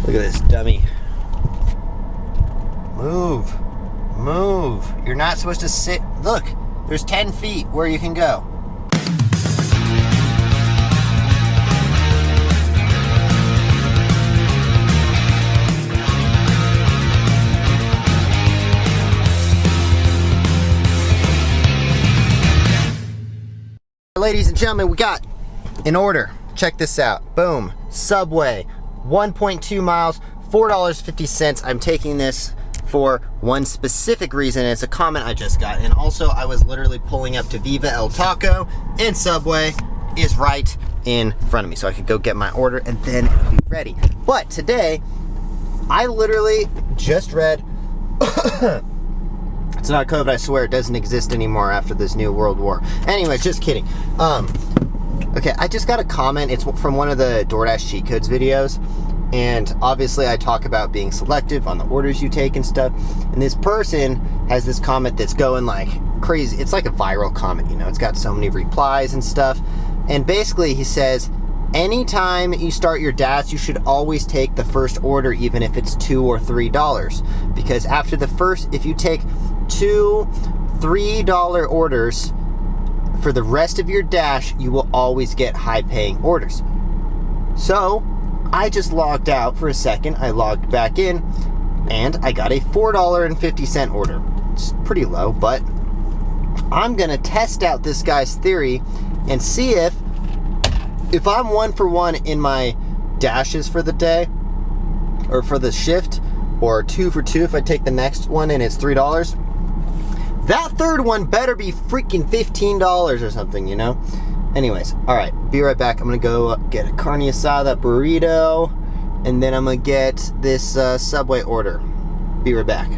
Look at this dummy. Move. Move. You're not supposed to sit. Look, there's 10 feet where you can go. Ladies and gentlemen, we got an order. Check this out. Boom. Subway. 1.2 miles, $4.50. I'm taking this for one specific reason. It's a comment I just got. And also, I was literally pulling up to Viva El Taco, and Subway is right in front of me. So I could go get my order and then it'll be ready. But today, I literally just read... It's not COVID, I swear. It doesn't exist anymore after this new world war. Anyways, just kidding. Okay, I just got a comment. It's from one of the Doordash cheat codes videos. And obviously I talk about being selective on the orders you take and stuff. And this person has this comment that's going like crazy. It's like a viral comment, you know. It's got so many replies and stuff. And basically he says, anytime you start your dash, you should always take the first order, even if it's $2 or $3. Because after the first, if you take two $3 orders for the rest of your dash, you will always get high paying orders. So I just logged out for a second. I logged back in and I got a $4.50 order. It's pretty low, but I'm gonna test out this guy's theory and see if I'm 1 for 1 in my dashes for the day or for the shift, or 2 for 2 if I take the next one and it's $3. That third one better be freaking $15 or something, you know? Anyways, all right, be right back. I'm gonna go get a carne asada burrito, and then I'm gonna get this Subway order. Be right back.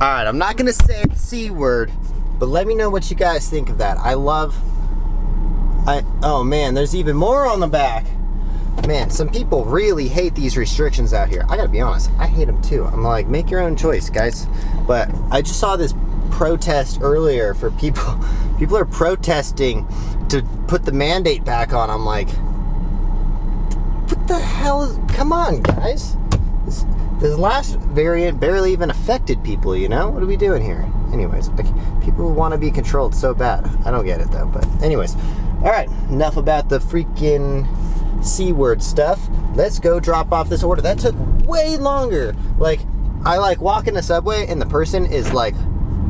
All right, I'm not gonna say the C word, but let me know what you guys think of that. Oh man, there's even more on the back. Man, some people really hate these restrictions out here. I gotta be honest, I hate them too. I'm like, make your own choice, guys. But I just saw this protest earlier for people. People are protesting to put the mandate back on. I'm like, what the hell come on, guys. This last variant barely even affected people, you know? What are we doing here? Anyways, like, people want to be controlled so bad. I don't get it though, but anyways. All right, enough about the freaking C-word stuff. Let's go drop off this order. That took way longer. Like, I like walk in the Subway and the person is like,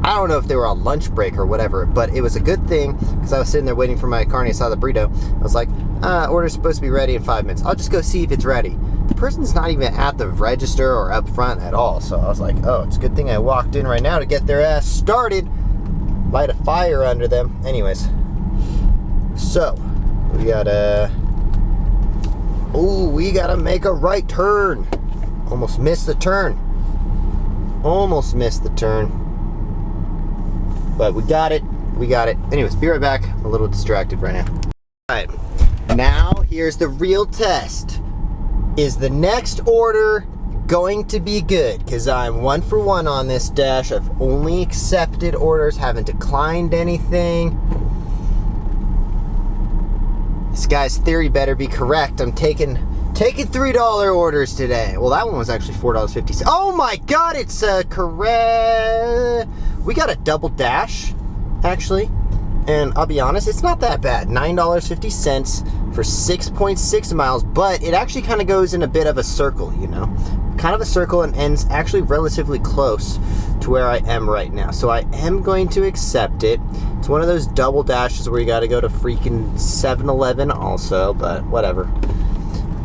I don't know if they were on lunch break or whatever, but it was a good thing because I was sitting there waiting for my carne asada burrito. I was like, order's supposed to be ready in 5 minutes. I'll just go see if it's ready. The person's not even at the register or up front at all. So I was like, oh, it's a good thing I walked in right now to get their ass started. Light a fire under them. Anyways. So, we gotta make a right turn. Almost missed the turn. But we got it. Anyways, be right back. I'm a little distracted right now. Alright, now here's the real test. Is the next order going to be good? Because I'm 1 for 1 on this dash. I've only accepted orders, haven't declined anything. This guy's theory better be correct. I'm taking $3 orders today. Well, that one was actually $4.50. Oh my God, it's correct. We got a double dash, actually. And I'll be honest, it's not that bad. $9.50 for 6.6 miles, but it actually kind of goes in a bit of a circle, you know? Kind of a circle and ends actually relatively close to where I am right now. So I am going to accept it. It's one of those double dashes where you got to go to freaking 7-Eleven also, but whatever.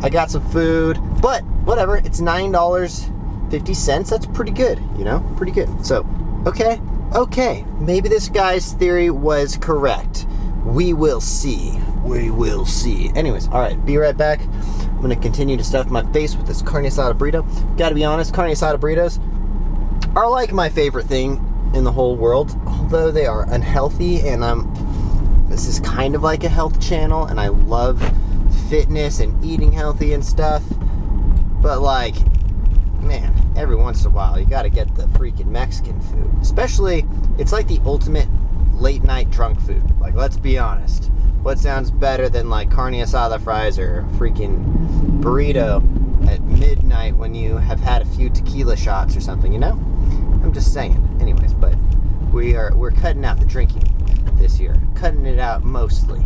I got some food, but whatever. It's $9.50. That's pretty good, you know? Pretty good. So, okay. Maybe this guy's theory was correct. We will see. Anyways, all right. Be right back. I'm going to continue to stuff my face with this carne asada burrito. Gotta be honest, carne asada burritos are like my favorite thing in the whole world. Although they are unhealthy, and this is kind of like a health channel, and I love fitness and eating healthy and stuff. But like, man, every once in a while you gotta get the freaking Mexican food. Especially, it's like the ultimate late night drunk food. Like, let's be honest. What sounds better than like carne asada fries or a freaking burrito at midnight when you have had a few tequila shots or something, you know? I'm just saying. Anyways, but we're cutting out the drinking this year. Cutting it out mostly.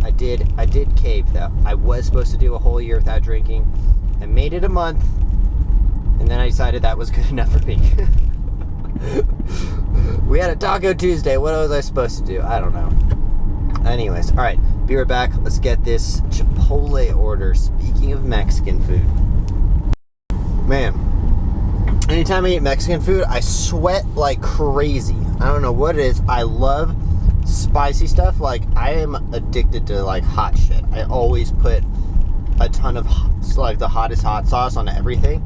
I did cave though. I was supposed to do a whole year without drinking. I made it a month, and then I decided that was good enough for me. We had a Taco Tuesday. What was I supposed to do? I don't know. Anyways, all right, be right back. Let's get this Chipotle order. Speaking of Mexican food, man, anytime I eat Mexican food, I sweat like crazy. I don't know what it is. I love spicy stuff. Like, I am addicted to like hot shit. I always put a ton of like the hottest hot sauce on everything.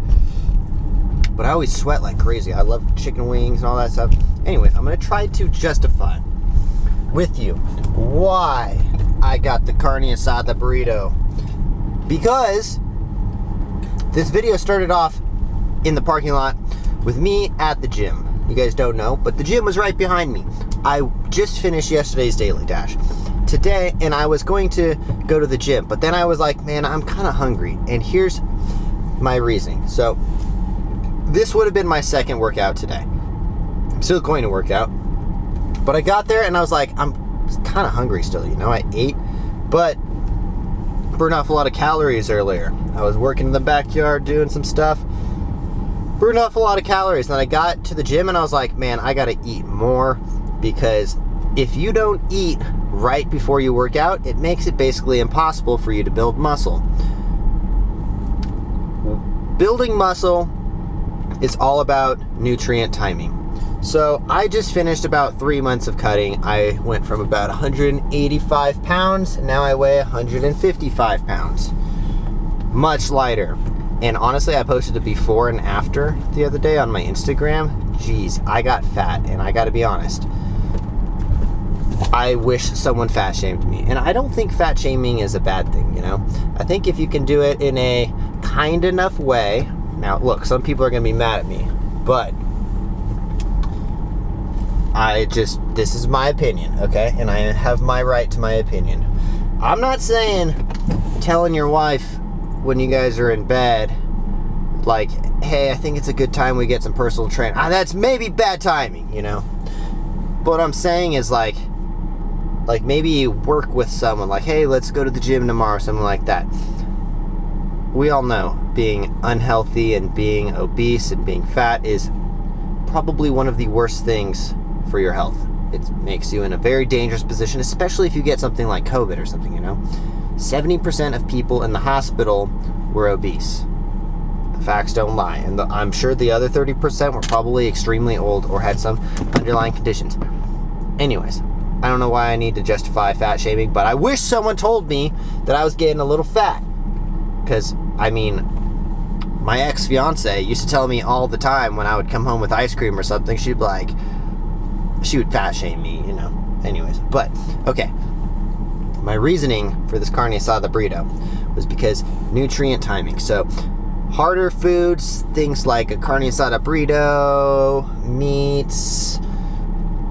But I always sweat like crazy. I love chicken wings and all that stuff. Anyways, I'm gonna try to justify with you why I got the carne asada burrito, because this video started off in the parking lot with me at the gym. You guys don't know, but the gym was right behind me. I just finished yesterday's daily dash today, and I was going to go to the gym, but then I was like, man, I'm kind of hungry, and here's my reasoning. So this would have been my second workout today. I'm still going to work out, but I got there and I was like, I'm kind of hungry still, you know. I ate, but burned off a lot of calories earlier. I was working in the backyard doing some stuff, burned off a lot of calories. Then I got to the gym and I was like, man, I gotta eat more, because if you don't eat right before you work out, it makes it basically impossible for you to build muscle. Building muscle is all about nutrient timing. So I just finished about 3 months of cutting. I went from about 185 pounds, and now I weigh 155 pounds. Much lighter. And honestly, I posted a before and after the other day on my Instagram. Jeez, I got fat, and I gotta be honest, I wish someone fat shamed me. And I don't think fat shaming is a bad thing, you know? I think if you can do it in a kind enough way. Now, look, some people are gonna be mad at me, but this is my opinion, okay? And I have my right to my opinion. I'm not saying telling your wife when you guys are in bed, like, hey, I think it's a good time we get some personal training. That's maybe bad timing, you know? But what I'm saying is, like maybe you work with someone, like, hey, let's go to the gym tomorrow, something like that. We all know being unhealthy and being obese and being fat is probably one of the worst things for your health. It makes you in a very dangerous position, especially if you get something like COVID or something, you know? 70% of people in the hospital were obese. The facts don't lie. And I'm sure the other 30% were probably extremely old or had some underlying conditions. Anyways, I don't know why I need to justify fat shaming, but I wish someone told me that I was getting a little fat. Because, I mean, my ex-fiance used to tell me all the time when I would come home with ice cream or something, she'd be like, she would fat shame me, you know. Anyways, but, okay. My reasoning for this carne asada burrito was because nutrient timing. So, harder foods, things like a carne asada burrito, meats,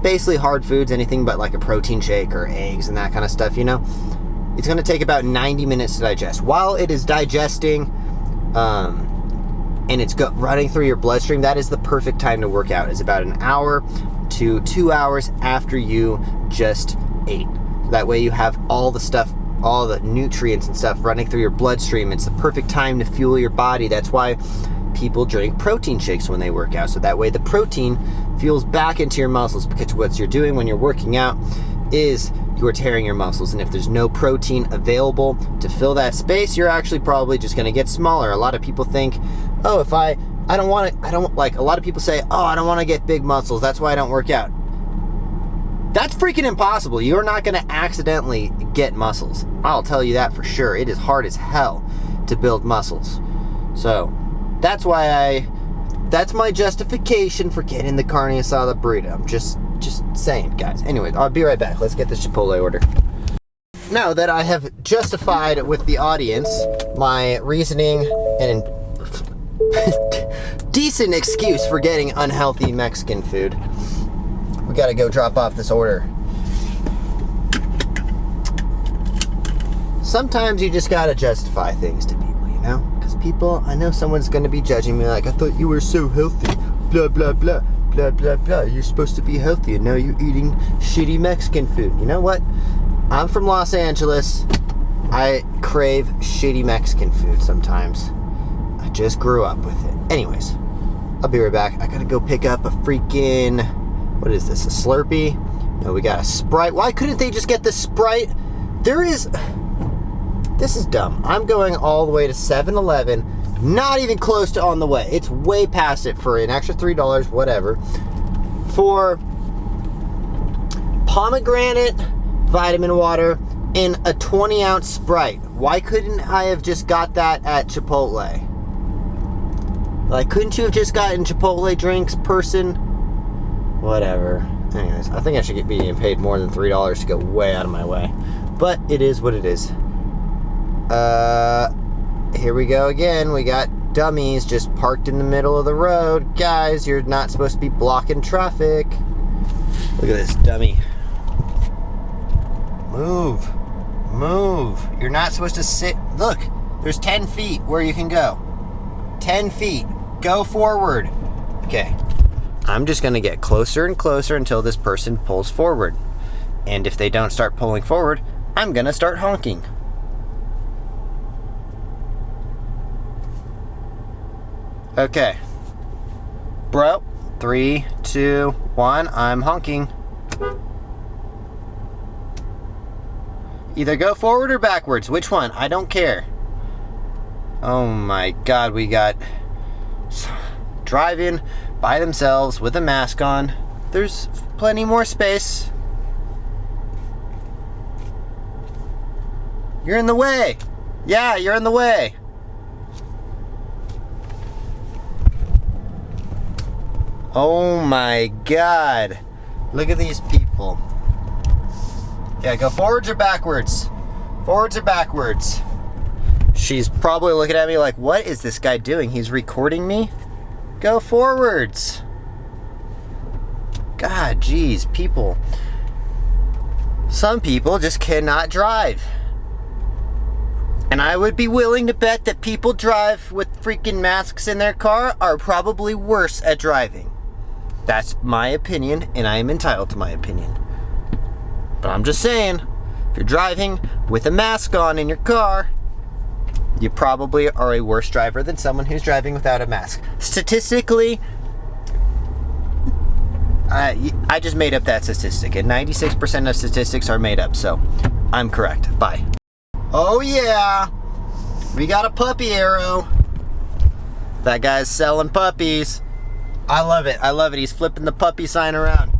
basically hard foods, anything but like a protein shake or eggs and that kind of stuff, you know. It's going to take about 90 minutes to digest. While it is digesting, and it's running through your bloodstream, that is the perfect time to work out. It's about an hour to 2 hours after you just ate. That way you have all the stuff, all the nutrients and stuff running through your bloodstream. It's the perfect time to fuel your body. That's why people drink protein shakes when they work out. So that way the protein fuels back into your muscles, because what you're doing when you're working out is you're tearing your muscles. And if there's no protein available to fill that space, you're actually probably just going to get smaller. A lot of people think, oh, if I don't want to, like, a lot of people say, oh, I don't want to get big muscles, that's why I don't work out. That's freaking impossible. You're not going to accidentally get muscles. I'll tell you that for sure. It is hard as hell to build muscles. So that's why that's my justification for getting the carne asada burrito. I'm just saying, guys. Anyway, I'll be right back. Let's get this Chipotle order. Now that I have justified with the audience my reasoning and decent excuse for getting unhealthy Mexican food, we're We gotta go drop off this order. Sometimes you just gotta justify things to people, you know? Because people, I know someone's gonna be judging me like, I thought you were so healthy, blah, blah, blah, blah, blah, blah. You're supposed to be healthy and now you're eating shitty Mexican food. You know what? I'm from Los Angeles. I crave shitty Mexican food sometimes. I just grew up with it. Anyways, I'll be right back. I gotta go pick up a freaking, what is this, a Slurpee? No, we got a Sprite. Why couldn't they just get the Sprite? This is dumb. I'm going all the way to 7-Eleven, not even close to on the way. It's way past it for an extra $3, whatever, for pomegranate vitamin water in a 20-ounce Sprite. Why couldn't I have just got that at Chipotle? Like, couldn't you have just gotten Chipotle drinks, person? Whatever. Anyways, I think I should be getting paid more than $3 to go way out of my way. But it is what it is. Here we go again. We got dummies just parked in the middle of the road. Guys, you're not supposed to be blocking traffic. Look at this dummy. Move. Move. You're not supposed to sit. Look, there's 10 feet where you can go. 10 feet. Go forward. Okay. I'm just going to get closer and closer until this person pulls forward. And if they don't start pulling forward, I'm going to start honking. Okay. Bro, 3, 2, 1, I'm honking. Either go forward or backwards. Which one? I don't care. Oh my God, we got driving by themselves with a mask on. There's plenty more space. You're in the way. Yeah, you're in the way. Oh my God. Look at these people. Yeah, go forwards or backwards? Forwards or backwards? She's probably looking at me like, what is this guy doing? He's recording me? Go forwards. God, geez, people. Some people just cannot drive. And I would be willing to bet that people drive with freaking masks in their car are probably worse at driving. That's my opinion, and I am entitled to my opinion. But I'm just saying, if you're driving with a mask on in your car, you probably are a worse driver than someone who's driving without a mask. Statistically, I just made up that statistic, and 96% of statistics are made up, so I'm correct. Bye. Oh yeah, we got a puppy arrow. That guy's selling puppies. I love it. I love it. He's flipping the puppy sign around.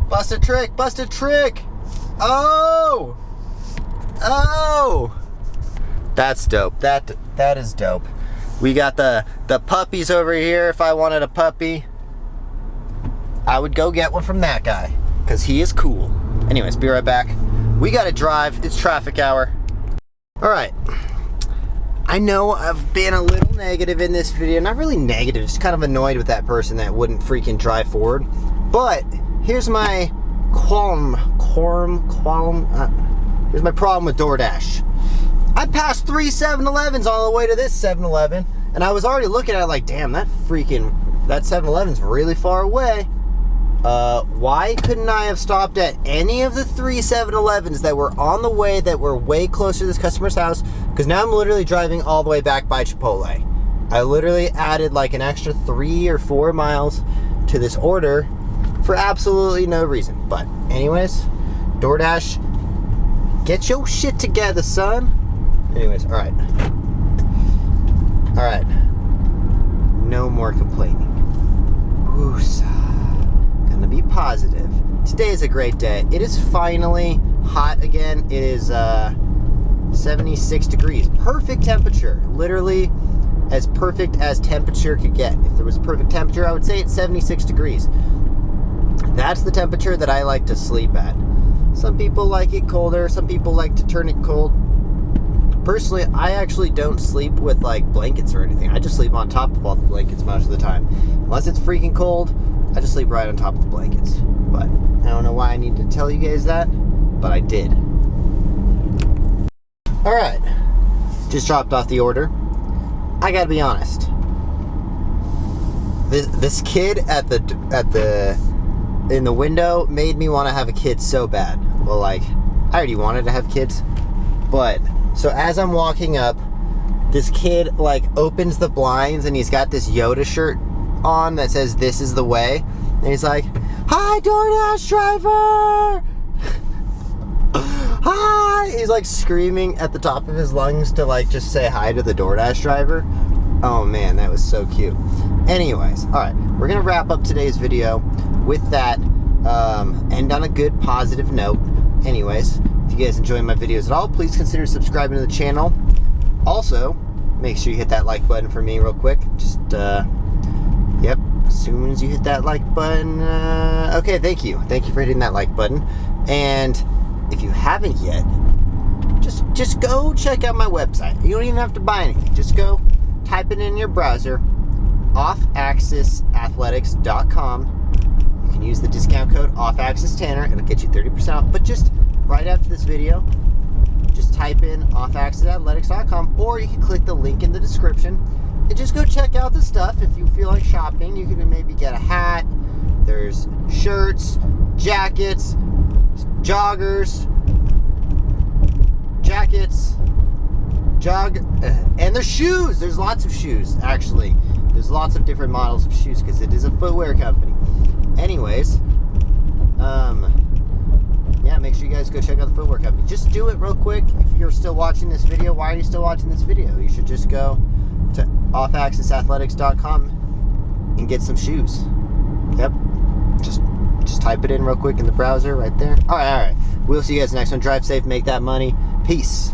Bust a trick. Bust a trick. Oh. Oh. That's dope. That is dope. We got the puppies over here. If I wanted a puppy, I would go get one from that guy because he is cool. Anyways, be right back. We got to drive. It's traffic hour. All right. I know I've been a little negative in this video. Not really negative, just kind of annoyed with that person that wouldn't freaking drive forward. But here's my here's my problem with Doordash. I passed 3 7-Elevens on the way to this 7-Eleven, and I was already looking at it like, damn, that 7-Eleven's really far away. Why couldn't I have stopped at any of the 3 7-Elevens that were on the way that were way closer to this customer's house? Because now I'm literally driving all the way back by Chipotle. I literally added like an extra 3 or 4 miles to this order for absolutely no reason. But anyways, DoorDash, get your shit together, son. Anyways, all right. All right. No more complaining. Woosah. Gonna be positive. Today is a great day. It is finally hot again. It is 76 degrees. Perfect temperature. Literally as perfect as temperature could get. If there was a perfect temperature, I would say it's 76 degrees. That's the temperature that I like to sleep at. Some people like it colder. Some people like to turn it cold. Personally, I actually don't sleep with like blankets or anything. I just sleep on top of all the blankets most of the time. Unless it's freaking cold, I just sleep right on top of the blankets. But I don't know why I need to tell you guys that, but I did. All right, just dropped off the order. I gotta be honest. This kid in the window made me want to have a kid so bad. Well, like, I already wanted to have kids, but so as I'm walking up, this kid like opens the blinds and he's got this Yoda shirt on that says "This is the way," and he's like, "Hi, DoorDash driver!" Hi! He's like screaming at the top of his lungs to like just say hi to the DoorDash driver. Oh man, that was so cute. Anyways, all right, we're gonna wrap up today's video with that, end on a good positive note. Anyways, if you guys enjoy my videos at all, please consider subscribing to the channel. Also, make sure you hit that like button for me real quick. Just, yep, as soon as you hit that like button, okay, thank you for hitting that like button. And if you haven't yet, just go check out my website. You don't even have to buy anything. Just go type it in your browser, offaxisathletics.com. You can use the discount code offaxistanner. It'll get you 30% off. But just right after this video, just type in offaxisathletics.com, or you can click the link in the description and just go check out the stuff. If you feel like shopping, you can maybe get a hat. There's shirts, jackets, joggers, and there's shoes. There's lots of shoes, actually. There's lots of different models of shoes because it is a footwear company. Anyways, yeah, make sure you guys go check out the footwear company. Just do it real quick. If you're still watching this video, why are you still watching this video? You should just go to offaxisathletics.com and get some shoes. Yep. Just type it in real quick in the browser right there. All right. We'll see you guys next one. Drive safe, make that money. Peace.